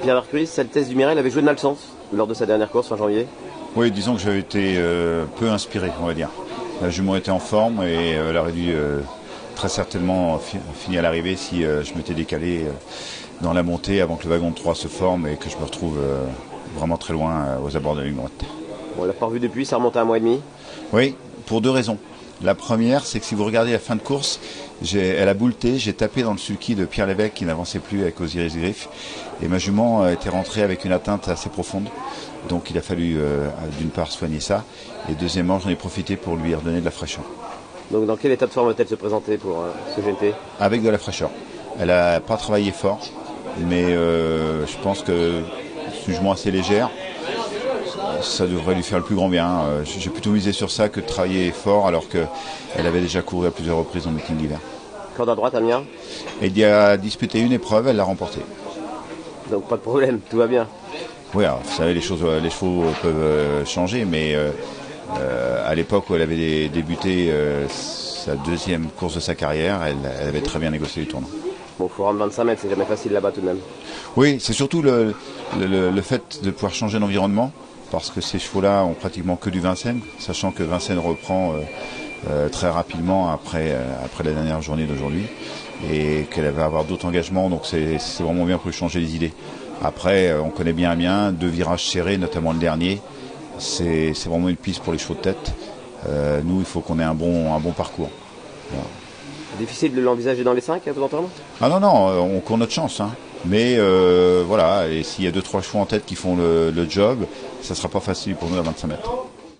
Pierre Vercuris, Saltès du Mirel avait joué de malchance lors de sa dernière course fin janvier. Oui, disons que j'avais été peu inspiré, on va dire. La jument était en forme et elle aurait dû très certainement finir à l'arrivée si je m'étais décalé dans la montée avant que le wagon de 3 se forme et que je me retrouve vraiment très loin aux abords de la ligne droite. Bon, on l'a pas revu depuis, ça remonte à un mois et demi. Oui, pour deux raisons. La première, c'est que si vous regardez la fin de course, elle a bouleté, j'ai tapé dans le sulky de Pierre Lévesque qui n'avançait plus avec Osiris Griff. Et ma jument était rentrée avec une atteinte assez profonde. Donc il a fallu d'une part soigner ça. Et deuxièmement, j'en ai profité pour lui redonner de la fraîcheur. Donc dans quel état de forme va-t-elle se présenter pour ce GNT? Avec de la fraîcheur. Elle n'a pas travaillé fort, mais je pense que c'est une jument assez légère. Ça devrait lui faire le plus grand bien. J'ai plutôt misé sur ça que de travailler fort alors qu'elle avait déjà couru à plusieurs reprises en meeting d'hiver. Corde à droite, Amiens. Elle y a disputé une épreuve, elle l'a remportée. Donc pas de problème, tout va bien. Oui, alors, vous savez, les chevaux peuvent changer, mais à l'époque où elle avait débuté sa deuxième course de sa carrière, elle avait très bien négocié les tournois. Bon, il faut rendre 25 mètres, c'est jamais facile là-bas tout de même. Oui, c'est surtout le fait de pouvoir changer d'environnement. Parce que ces chevaux-là ont pratiquement que du Vincennes, sachant que Vincennes reprend très rapidement après la dernière journée d'aujourd'hui et qu'elle va avoir d'autres engagements, donc c'est vraiment bien pour lui changer les idées. Après, on connaît bien Amiens, 2 virages serrés, notamment le dernier, c'est vraiment une piste pour les chevaux de tête. Nous, il faut qu'on ait un bon parcours. Voilà. Difficile de l'envisager dans les 5, à vous entendre? Ah non, on court notre chance, hein. Mais voilà, et s'il y a 2-3 chevaux en tête qui font le job, ça sera pas facile pour nous à 25 mètres.